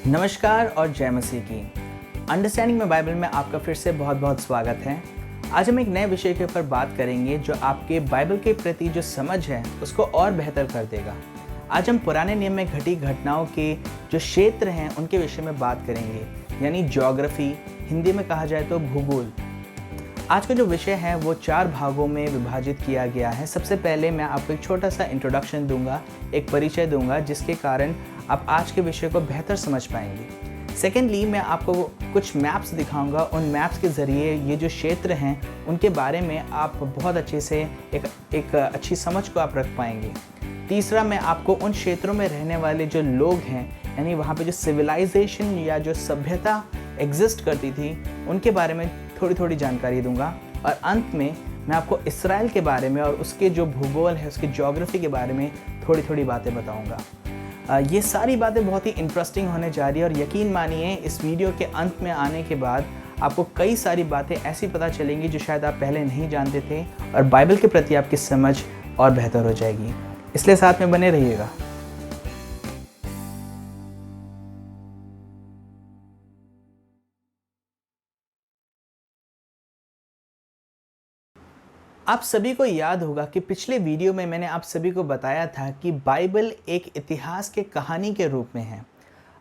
नमस्कार और जय मसीह की। अंडरस्टैंडिंग में बाइबल में आपका फिर से बहुत बहुत स्वागत है। आज हम एक नए विषय के ऊपर बात करेंगे जो आपके बाइबल के प्रति जो समझ है उसको और बेहतर कर देगा। आज हम पुराने नियम में घटी घटनाओं के जो क्षेत्र हैं उनके विषय में बात करेंगे, यानी ज्योग्राफी, हिंदी में कहा जाए तो भूगोल। आज का जो विषय है वो 4 भागों में विभाजित किया गया है। सबसे पहले मैं आपको एक छोटा सा इंट्रोडक्शन दूंगा, एक परिचय दूंगा जिसके कारण आप आज के विषय को बेहतर समझ पाएंगे। सेकेंडली मैं आपको कुछ मैप्स दिखाऊंगा। उन मैप्स के ज़रिए ये जो क्षेत्र हैं उनके बारे में आप बहुत अच्छे से एक अच्छी समझ को आप रख पाएंगे। तीसरा मैं आपको उन क्षेत्रों में रहने वाले जो लोग हैं, यानी वहाँ पे जो सिविलाइजेशन या जो सभ्यता एग्जिस्ट करती थी उनके बारे में थोड़ी थोड़ी जानकारी दूंगा। और अंत में मैं आपको इसराइल के बारे में और उसके जो भूगोल है, उसकी ज्योग्राफी के बारे में थोड़ी थोड़ी बातें बताऊंगा। ये सारी बातें बहुत ही इंटरेस्टिंग होने जा रही है और यकीन मानिए इस वीडियो के अंत में आने के बाद आपको कई सारी बातें ऐसी पता चलेंगी जो शायद आप पहले नहीं जानते थे और बाइबल के प्रति आपकी समझ और बेहतर हो जाएगी। इसलिए साथ में बने रहिएगा। आप सभी को याद होगा कि पिछले वीडियो में मैंने आप सभी को बताया था कि बाइबल एक इतिहास के कहानी के रूप में है।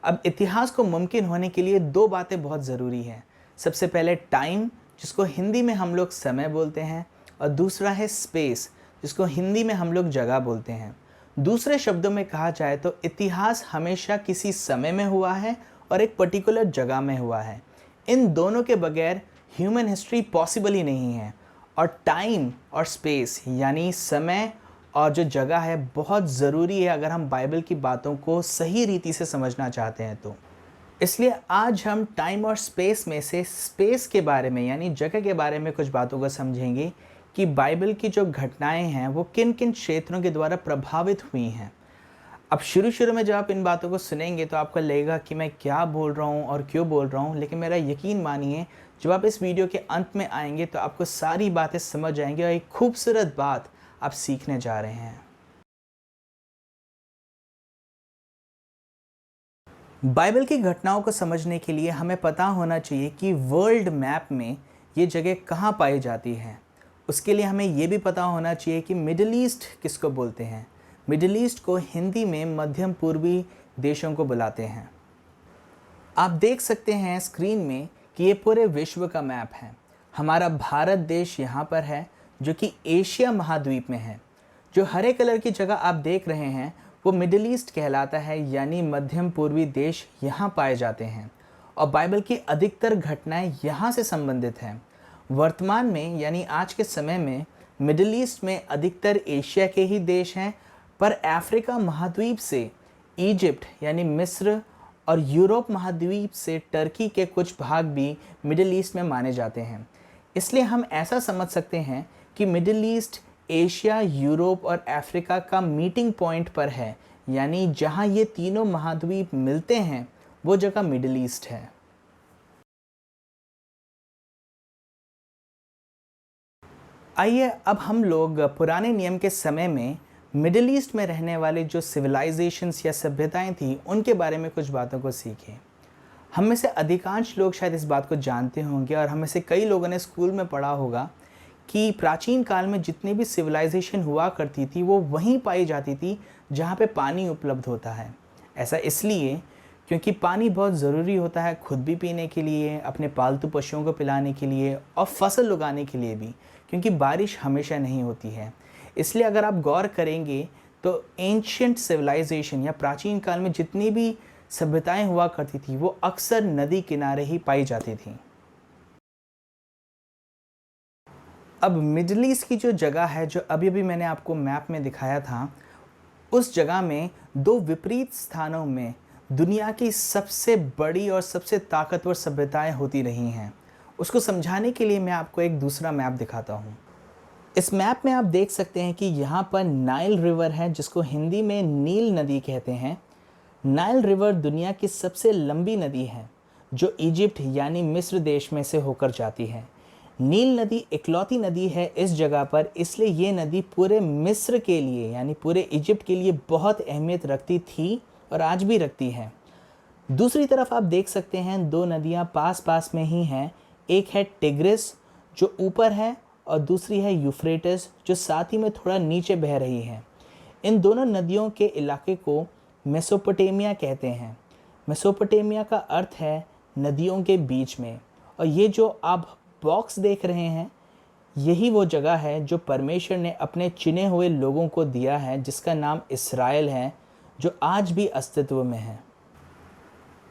अब इतिहास को मुमकिन होने के लिए 2 बातें बहुत ज़रूरी हैं। सबसे पहले टाइम, जिसको हिंदी में हम लोग समय बोलते हैं, और दूसरा है स्पेस, जिसको हिंदी में हम लोग जगह बोलते हैं। दूसरे शब्दों में कहा जाए तो इतिहास हमेशा किसी समय में हुआ है और एक पर्टिकुलर जगह में हुआ है। इन दोनों के बगैर ह्यूमन हिस्ट्री पॉसिबल ही नहीं है। और टाइम और स्पेस यानी समय और जो जगह है बहुत ज़रूरी है अगर हम बाइबल की बातों को सही रीति से समझना चाहते हैं तो। इसलिए आज हम टाइम और स्पेस में से स्पेस के बारे में यानी जगह के बारे में कुछ बातों को समझेंगे कि बाइबल की जो घटनाएं हैं वो किन किन क्षेत्रों के द्वारा प्रभावित हुई हैं। अब शुरू में जब आप इन बातों को सुनेंगे तो आपको लगेगा कि मैं क्या बोल रहा हूँ और क्यों बोल रहा हूँ, लेकिन मेरा यकीन मानिए जब आप इस वीडियो के अंत में आएंगे तो आपको सारी बातें समझ आएंगी और एक खूबसूरत बात आप सीखने जा रहे हैं। बाइबल की घटनाओं को समझने के लिए हमें पता होना चाहिए कि वर्ल्ड मैप में ये जगह कहाँ पाई जाती है। उसके लिए हमें ये भी पता होना चाहिए कि मिडिल ईस्ट किसको बोलते हैं। मिडिल ईस्ट को हिंदी में मध्यम पूर्वी देशों को बुलाते हैं। आप देख सकते हैं स्क्रीन में कि ये पूरे विश्व का मैप है। हमारा भारत देश यहाँ पर है जो कि एशिया महाद्वीप में है। जो हरे कलर की जगह आप देख रहे हैं वो मिडिल ईस्ट कहलाता है, यानी मध्यम पूर्वी देश यहाँ पाए जाते हैं और बाइबल की अधिकतर घटनाएं यहाँ से संबंधित हैं। वर्तमान में यानी आज के समय में मिडिल ईस्ट में अधिकतर एशिया के ही देश हैं, पर अफ्रीका महाद्वीप से इजिप्ट यानी मिस्र और यूरोप महाद्वीप से टर्की के कुछ भाग भी मिडिल ईस्ट में माने जाते हैं। इसलिए हम ऐसा समझ सकते हैं कि मिडिल ईस्ट एशिया, यूरोप और अफ्रीका का मीटिंग पॉइंट पर है, यानी जहां ये तीनों महाद्वीप मिलते हैं वो जगह मिडिल ईस्ट है। आइए अब हम लोग पुराने नियम के समय में मिडिल ईस्ट में रहने वाले जो सिविलाइजेशंस या सभ्यताएं थी उनके बारे में कुछ बातों को सीखें। हम में से अधिकांश लोग शायद इस बात को जानते होंगे और हम में से कई लोगों ने स्कूल में पढ़ा होगा कि प्राचीन काल में जितनी भी सिविलाइजेशन हुआ करती थी वो वहीं पाई जाती थी जहाँ पे पानी उपलब्ध होता है। ऐसा इसलिए क्योंकि पानी बहुत ज़रूरी होता है खुद भी पीने के लिए, अपने पालतू पशुओं को पिलाने के लिए और फसल उगाने के लिए भी, क्योंकि बारिश हमेशा नहीं होती है। इसलिए अगर आप गौर करेंगे तो एंशियंट सिविलाइजेशन या प्राचीन काल में जितनी भी सभ्यताएं हुआ करती थी वो अक्सर नदी किनारे ही पाई जाती थी। अब मिडिल ईस्ट की जो जगह है जो अभी अभी मैंने आपको मैप में दिखाया था, उस जगह में 2 विपरीत स्थानों में दुनिया की सबसे बड़ी और सबसे ताकतवर सभ्यताएं होती रही हैं। उसको समझाने के लिए मैं आपको एक दूसरा मैप दिखाता हूँ। इस मैप में आप देख सकते हैं कि यहाँ पर नाइल रिवर है जिसको हिंदी में नील नदी कहते हैं। नाइल रिवर दुनिया की सबसे लंबी नदी है जो इजिप्ट यानी मिस्र देश में से होकर जाती है। नील नदी इकलौती नदी है इस जगह पर, इसलिए ये नदी पूरे मिस्र के लिए यानी पूरे इजिप्ट के लिए बहुत अहमियत रखती थी और आज भी रखती है। दूसरी तरफ आप देख सकते हैं दो नदियां पास पास में ही हैं। एक है टिग्रिस जो ऊपर है और दूसरी है यूफ्रेटिस जो साथ ही में थोड़ा नीचे बह रही है। इन दोनों नदियों के इलाके को मेसोपोटामिया कहते हैं। मेसोपोटामिया का अर्थ है नदियों के बीच में। और ये जो आप बॉक्स देख रहे हैं यही वो जगह है जो परमेश्वर ने अपने चुने हुए लोगों को दिया है, जिसका नाम इस्राएल है, जो आज भी अस्तित्व में है।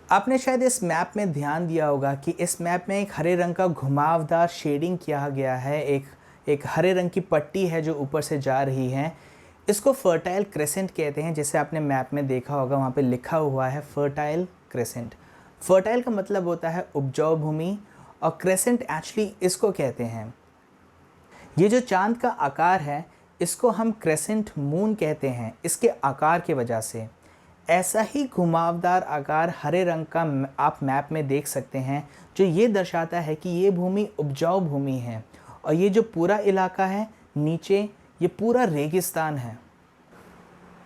आपने शायद इस मैप में ध्यान दिया होगा कि इस मैप में एक हरे रंग का घुमावदार शेडिंग किया गया है। एक हरे रंग की पट्टी है जो ऊपर से जा रही है। इसको फर्टाइल क्रेसेंट कहते हैं। जैसे आपने मैप में देखा होगा वहाँ पे लिखा हुआ है फर्टाइल क्रेसेंट। फर्टाइल का मतलब होता है उपजाऊ भूमि और क्रेसेंट एक्चुअली इसको कहते हैं। ये जो चांद का आकार है इसको हम क्रेसेंट मून कहते हैं इसके आकार की वजह से। ऐसा ही घुमावदार आकार हरे रंग का आप मैप में देख सकते हैं जो ये दर्शाता है कि ये भूमि उपजाऊ भूमि है। और ये जो पूरा इलाका है नीचे ये पूरा रेगिस्तान है।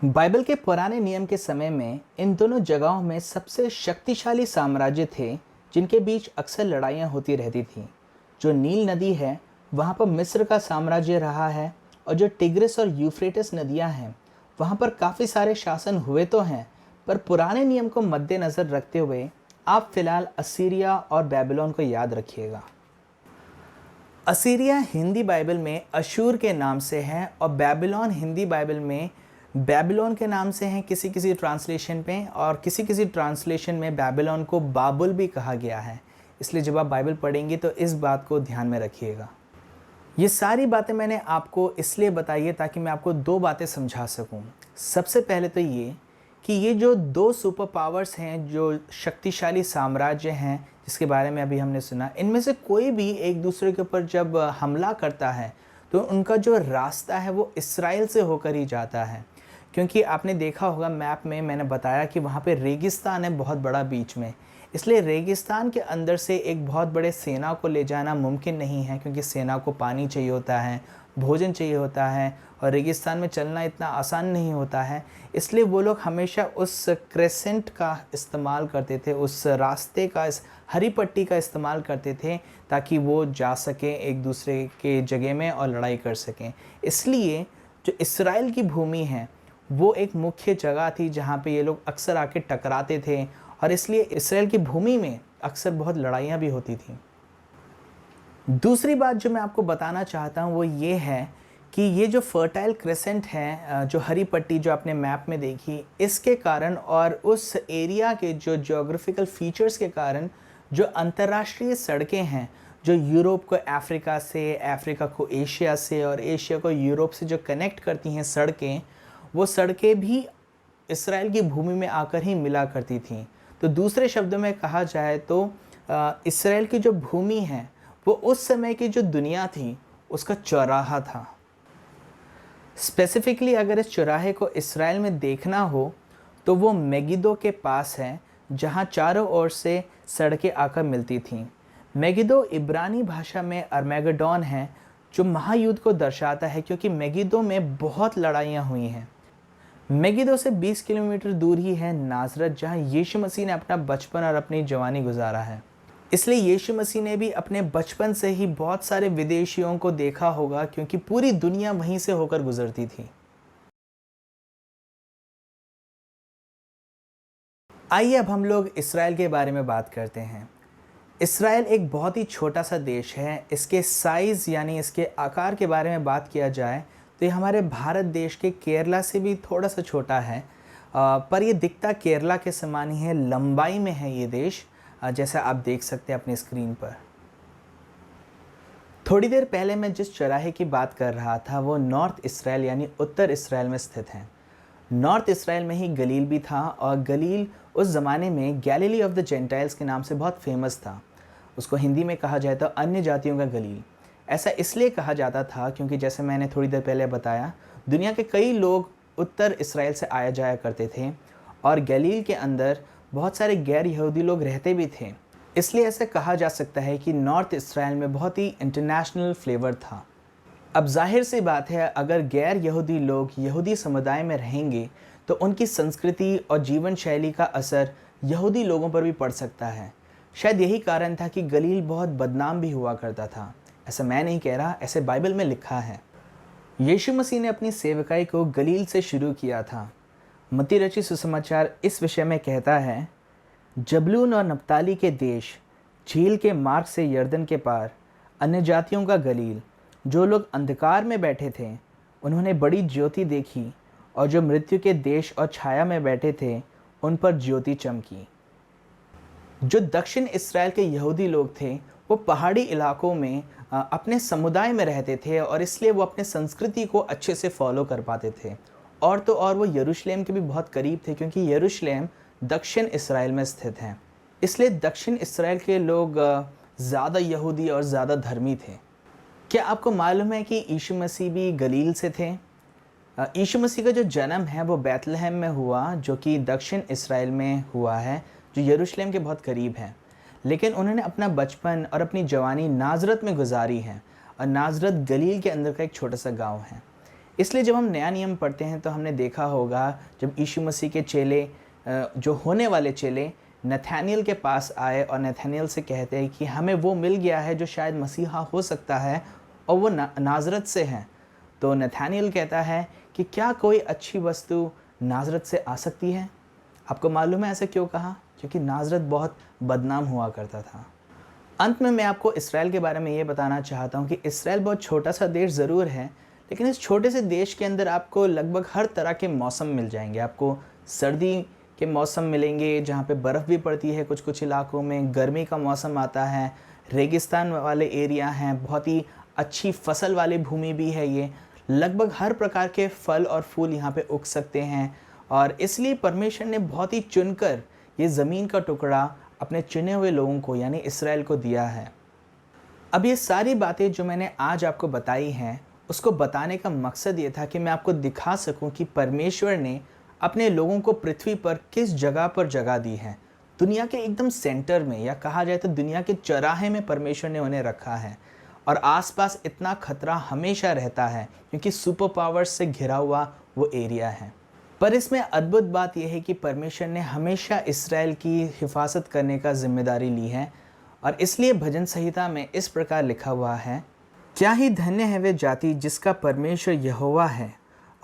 बाइबल के पुराने नियम के समय में इन दोनों जगहों में सबसे शक्तिशाली साम्राज्य थे जिनके बीच अक्सर लड़ाइयाँ होती रहती थीं। जो नील नदी है वहाँ पर मिस्र का साम्राज्य रहा है और जो टिग्रिस और यूफ्रेटिस नदियाँ हैं वहाँ पर काफ़ी सारे शासन हुए तो हैं, पर पुराने नियम को मद्देनज़र रखते हुए आप फिलहाल असीरिया और बेबीलोन को याद रखिएगा। असीरिया हिंदी बाइबल में अशूर के नाम से है और बेबीलोन हिंदी बाइबल में बेबीलोन के नाम से हैं किसी किसी ट्रांसलेशन पे, और किसी किसी ट्रांसलेशन में बेबीलोन को बाबुल भी कहा गया है। इसलिए जब आप बाइबल पढ़ेंगे तो इस बात को ध्यान में रखिएगा। ये सारी बातें मैंने आपको इसलिए बताई है ताकि मैं आपको दो बातें समझा सकूं। सबसे पहले तो ये कि ये जो दो सुपर पावर्स हैं, जो शक्तिशाली साम्राज्य हैं जिसके बारे में अभी हमने सुना, इनमें से कोई भी एक दूसरे के ऊपर जब हमला करता है तो उनका जो रास्ता है वो इस्राएल से होकर ही जाता है। क्योंकि आपने देखा होगा मैप में मैंने बताया कि वहाँ पे रेगिस्तान है बहुत बड़ा बीच में, इसलिए रेगिस्तान के अंदर से एक बहुत बड़े सेना को ले जाना मुमकिन नहीं है, क्योंकि सेना को पानी चाहिए होता है, भोजन चाहिए होता है और रेगिस्तान में चलना इतना आसान नहीं होता है। इसलिए वो लोग हमेशा उस क्रेसेंट का इस्तेमाल करते थे, उस रास्ते का, इस हरी पट्टी का इस्तेमाल करते थे ताकि वो जा सकें एक दूसरे के जगह में और लड़ाई कर सकें। इसलिए जो इस्राएल की भूमि है वो एक मुख्य जगह थी जहाँ पे ये लोग अक्सर आके टकराते थे, और इसलिए इस्राएल की भूमि में अक्सर बहुत लड़ाइयाँ भी होती थी। दूसरी बात जो मैं आपको बताना चाहता हूँ वो ये है कि ये जो फर्टाइल क्रेसेंट है, जो हरी पट्टी जो आपने मैप में देखी, इसके कारण और उस एरिया के जो ज्योग्राफिकल फीचर्स के कारण जो अंतर्राष्ट्रीय सड़कें हैं, जो यूरोप को अफ्रीका से, अफ्रीका को एशिया से और एशिया को यूरोप से जो कनेक्ट करती हैं सड़कें, वो सड़कें भी इस्राएल की भूमि में आकर ही मिला करती थीं। तो दूसरे शब्दों में कहा जाए तो इस्राएल की जो भूमि है वो उस समय की जो दुनिया थी उसका चौराहा था। स्पेसिफिकली अगर इस चौराहे को इस्राएल में देखना हो तो वो मेगिदो के पास है, जहाँ चारों ओर से सड़कें आकर मिलती थीं। मेगिदो इब्रानी भाषा में अरमैगडोन है, जो महायुद्ध को दर्शाता है, क्योंकि मेगिदो में बहुत लड़ाइयाँ हुई हैं। मेगिदो से 20 किलोमीटर दूर ही है नाजरत, जहाँ यीशु मसीह ने अपना बचपन और अपनी जवानी गुजारा है। इसलिए यीशु मसीह ने भी अपने बचपन से ही बहुत सारे विदेशियों को देखा होगा, क्योंकि पूरी दुनिया वहीं से होकर गुजरती थी। आइए अब हम लोग इस्राएल के बारे में बात करते हैं। इस्राएल एक बहुत ही छोटा सा देश है। इसके साइज़ यानी इसके आकार के बारे में बात किया जाए तो ये हमारे भारत देश के केरला से भी थोड़ा सा छोटा है, पर ये दिखता केरला के समान ही है। लंबाई में है ये देश, जैसा आप देख सकते हैं अपनी स्क्रीन पर। थोड़ी देर पहले मैं जिस चौराहे की बात कर रहा था वो नॉर्थ इसराइल यानी उत्तर इसराइल में स्थित है। नॉर्थ इसराइल में ही गलील भी था, और गलील उस ज़माने में गैलिली ऑफ द जेंटाइल्स के नाम से बहुत फेमस था। उसको हिंदी में कहा जाए तो अन्य जातियों का गलील। ऐसा इसलिए कहा जाता था क्योंकि जैसे मैंने थोड़ी देर पहले बताया, दुनिया के कई लोग उत्तर इसराइल से आया जाया करते थे, और गलील के अंदर बहुत सारे गैर यहूदी लोग रहते भी थे। इसलिए ऐसा कहा जा सकता है कि नॉर्थ इसराइल में बहुत ही इंटरनेशनल फ्लेवर था। अब जाहिर सी बात है, अगर गैर यहूदी लोग यहूदी समुदाय में रहेंगे तो उनकी संस्कृति और जीवन शैली का असर यहूदी लोगों पर भी पड़ सकता है। शायद यही कारण था कि गलील बहुत बदनाम भी हुआ करता था। ऐसा मैं नहीं कह रहा, ऐसे बाइबल में लिखा है। यीशु मसीह ने अपनी सेवकाई को गलील से शुरू किया था। मत्ती रचित सुसमाचार इस विषय में कहता है, जबलून और नप्ताली के देश, झील के मार्ग से यरदन के पार, अन्य जातियों का गलील, जो लोग अंधकार में बैठे थे उन्होंने बड़ी ज्योति देखी, और जो मृत्यु के देश और छाया में बैठे थे उन पर ज्योति चमकी। जो दक्षिण इस्राएल के यहूदी लोग थे वो पहाड़ी इलाकों में अपने समुदाय में रहते थे, और इसलिए वो अपने संस्कृति को अच्छे से फॉलो कर पाते थे। और तो और वो यरूशलेम के भी बहुत करीब थे, क्योंकि यरूशलेम दक्षिण इस्राएल में स्थित है। इसलिए दक्षिण इस्राएल के लोग ज़्यादा यहूदी और ज़्यादा धर्मी थे। क्या आपको मालूम है कि यीशु मसीह भी गलील से थे? यीशु मसीह का जो जन्म है वो बैतलहम में हुआ, जो कि दक्षिण इस्राएल में हुआ है, जो यरूशलेम के बहुत करीब है। लेकिन उन्होंने अपना बचपन और अपनी जवानी नाज़रत में गुजारी है, और नाज़रत गलील के अंदर का एक छोटा सा गांव है। इसलिए जब हम नया नियम पढ़ते हैं तो हमने देखा होगा, जब यीशु मसीह के चेले, जो होने वाले चेले, नथानियल के पास आए और नथानियल से कहते हैं कि हमें वो मिल गया है जो शायद मसीहा हो सकता है, और वो नाज़रत से है। तो नथानियल कहता है कि क्या कोई अच्छी वस्तु नाज़रत से आ सकती है? आपको मालूम है ऐसा क्यों कहा? क्योंकि नाज़रत बहुत बदनाम हुआ करता था। अंत में मैं आपको इसराइल के बारे में ये बताना चाहता हूँ कि इसराइल बहुत छोटा सा देश ज़रूर है, लेकिन इस छोटे से देश के अंदर आपको लगभग हर तरह के मौसम मिल जाएंगे। आपको सर्दी के मौसम मिलेंगे जहाँ पे बर्फ़ भी पड़ती है, कुछ कुछ इलाकों में गर्मी का मौसम आता है, रेगिस्तान वाले एरिया हैं, बहुत ही अच्छी फसल वाली भूमि भी है ये। लगभग हर प्रकार के फल और फूल यहाँ पे उग सकते हैं, और इसलिए परमेश्वर ने बहुत ही चुनकर ये ज़मीन का टुकड़ा अपने चुने हुए लोगों को यानी इसराइल को दिया है। अब ये सारी बातें जो मैंने आज आपको बताई हैं, उसको बताने का मकसद ये था कि मैं आपको दिखा सकूं कि परमेश्वर ने अपने लोगों को पृथ्वी पर किस जगह पर जगह दी है। दुनिया के एकदम सेंटर में, या कहा जाए तो दुनिया के चौराहे में परमेश्वर ने उन्हें रखा है, और आसपास इतना खतरा हमेशा रहता है क्योंकि सुपर पावर्स से घिरा हुआ वो एरिया है। पर इसमें अद्भुत बात यह है कि परमेश्वर ने हमेशा इसराइल की हिफाजत करने का जिम्मेदारी ली है, और इसलिए भजन संहिता में इस प्रकार लिखा हुआ है, क्या ही धन्य है वे जाति जिसका परमेश्वर यहोवा है,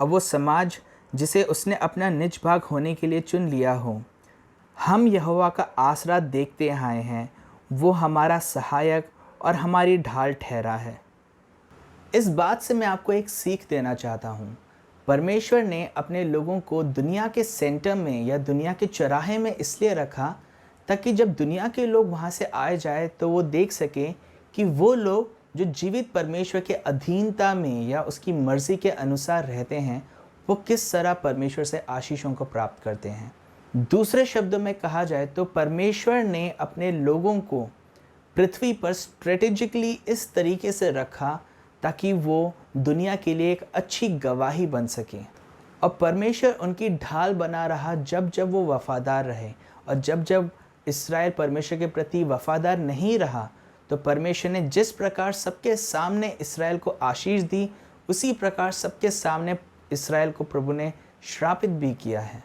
और वो समाज जिसे उसने अपना निज भाग होने के लिए चुन लिया हो। हम यहोवा का आसरा देखते आए हैं, वो हमारा सहायक और हमारी ढाल ठहरा है। इस बात से मैं आपको एक सीख देना चाहता हूँ। परमेश्वर ने अपने लोगों को दुनिया के सेंटर में या दुनिया के चौराहे में इसलिए रखा ताकि जब दुनिया के लोग वहाँ से आए जाए तो वो देख सके कि वो लोग जो जीवित परमेश्वर के अधीनता में या उसकी मर्ज़ी के अनुसार रहते हैं, वो किस तरह परमेश्वर से आशीषों को प्राप्त करते हैं। दूसरे शब्दों में कहा जाए तो परमेश्वर ने अपने लोगों को पृथ्वी पर स्ट्रेटेजिकली इस तरीके से रखा ताकि वो दुनिया के लिए एक अच्छी गवाही बन सके, और परमेश्वर उनकी ढाल बना रहा जब जब वो वफ़ादार रहे। और जब जब इसराइल परमेश्वर के प्रति वफ़ादार नहीं रहा तो परमेश्वर ने जिस प्रकार सबके सामने इसराइल को आशीष दी, उसी प्रकार सबके सामने इसराइल को प्रभु ने श्रापित भी किया है।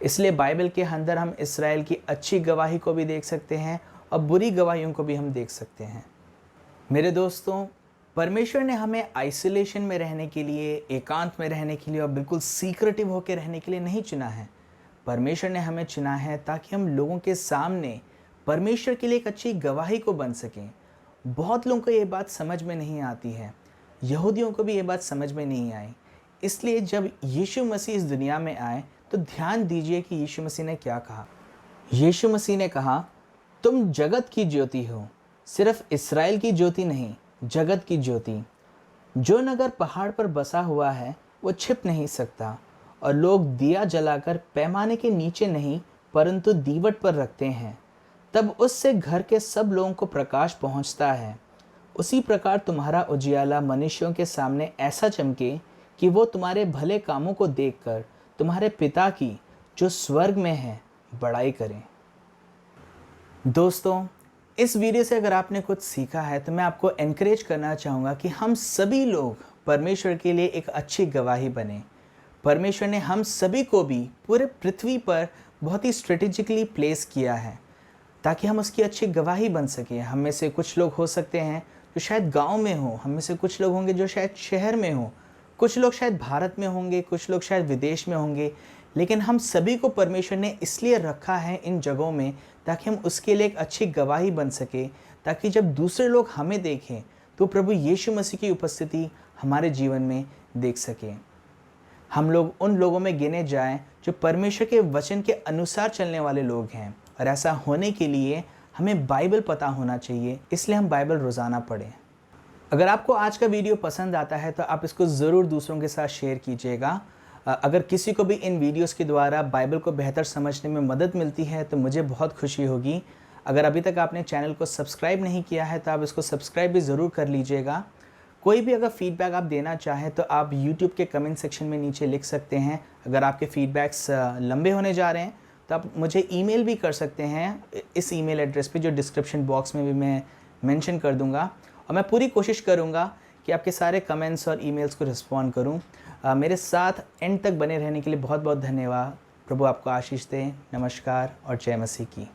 इसलिए बाइबल के अंदर हम इसराइल की अच्छी गवाही को भी देख सकते हैं और बुरी गवाहियों को भी हम देख सकते हैं। मेरे दोस्तों, परमेश्वर ने हमें आइसोलेशन में रहने के लिए, एकांत में रहने के लिए और बिल्कुल सीक्रेटिव होकर रहने के लिए नहीं चुना है। परमेश्वर ने हमें चुना है ताकि हम लोगों के सामने परमेश्वर के लिए एक अच्छी गवाही को बन सकें। बहुत लोगों को ये बात समझ में नहीं आती है, यहूदियों को भी ये बात समझ में नहीं आई। इसलिए जब यीशु मसीह इस दुनिया में आए तो ध्यान दीजिए कि यीशु मसीह ने क्या कहा। यीशु मसीह ने कहा, तुम जगत की ज्योति हो, सिर्फ इस्राएल की ज्योति नहीं, जगत की ज्योति। जो नगर पहाड़ पर बसा हुआ है वो छिप नहीं सकता, और लोग दिया जलाकर पैमाने के नीचे नहीं परंतु दीवट पर रखते हैं, तब उससे घर के सब लोगों को प्रकाश पहुंचता है। उसी प्रकार तुम्हारा उजियाला मनुष्यों के सामने ऐसा चमके कि वो तुम्हारे भले कामों को देखकर तुम्हारे पिता की जो स्वर्ग में है बड़ाई करें। दोस्तों, इस वीडियो से अगर आपने कुछ सीखा है तो मैं आपको एनकरेज करना चाहूँगा कि हम सभी लोग परमेश्वर के लिए एक अच्छी गवाही बने। परमेश्वर ने हम सभी को भी पूरे पृथ्वी पर बहुत ही स्ट्रेटेजिकली प्लेस किया है ताकि हम उसकी अच्छी गवाही बन सकें। हम में से कुछ लोग हो सकते हैं जो शायद गांव में हो, हम में से कुछ लोग होंगे जो शायद शहर में हो, कुछ लोग शायद भारत में होंगे, कुछ लोग शायद विदेश में होंगे, लेकिन हम सभी को परमेश्वर ने इसलिए रखा है इन जगहों में ताकि हम उसके लिए एक अच्छी गवाही बन सके, ताकि जब दूसरे लोग हमें देखें तो प्रभु यीशु मसीह की उपस्थिति हमारे जीवन में देख सकें। हम लोग उन लोगों में गिने जाएं जो परमेश्वर के वचन के अनुसार चलने वाले लोग हैं, और ऐसा होने के लिए हमें बाइबल पता होना चाहिए, इसलिए हम बाइबल रोज़ाना पढ़ें। अगर आपको आज का वीडियो पसंद आता है तो आप इसको ज़रूर दूसरों के साथ शेयर कीजिएगा। अगर किसी को भी इन वीडियोस के द्वारा बाइबल को बेहतर समझने में मदद मिलती है तो मुझे बहुत खुशी होगी। अगर अभी तक आपने चैनल को सब्सक्राइब नहीं किया है तो आप इसको सब्सक्राइब भी ज़रूर कर लीजिएगा। कोई भी अगर फीडबैक आप देना चाहें तो आप YouTube के कमेंट सेक्शन में नीचे लिख सकते हैं। अगर आपके फीडबैक्स लंबे होने जा रहे हैं तो आप मुझे ईमेल भी कर सकते हैं इस ईमेल एड्रेस पे, जो डिस्क्रिप्शन बॉक्स में भी मैं मेंशन कर दूंगा, और मैं पूरी कोशिश करूंगा कि आपके सारे कमेंट्स और ईमेल्स को रिस्पॉन्ड करूं। मेरे साथ एंड तक बने रहने के लिए बहुत बहुत धन्यवाद। प्रभु आपको आशीष दे। नमस्कार और जय मसीह की।